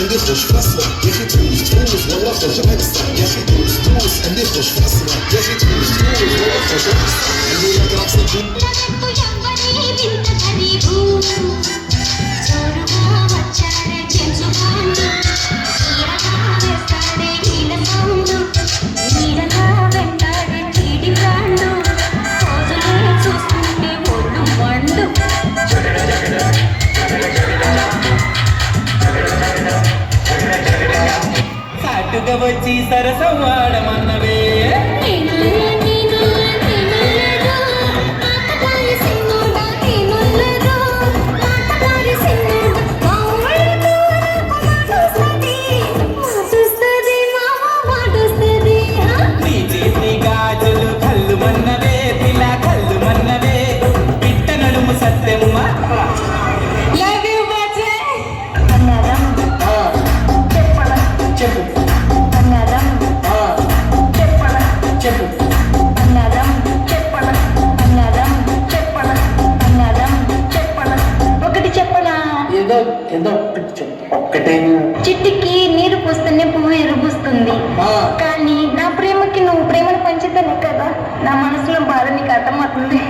en dit was vastla. Je giet ons troos, maar wacht als je extra. Je giet ons troos en dit was vastla. Je giet ons troos, maar wacht als je extra. En doe je graag zo doen. వచ్చి సరసవాడమన్నవే నీ చేతి గాజులు కళ్ళు మన్నవే పిల్ల కళ్ళు మన్నవే పిట్ట నడుము సత్యమ్మ చెప్పు ఏదో ఒక్కటే చిట్టికి నీరు పోస్తేనే పువ్వు ఎరుపుస్తుంది కానీ నా ప్రేమకి నువ్వు ప్రేమను పంచితేనే కదా నా మనసులో బాధ నీకు అర్థమవుతుంది.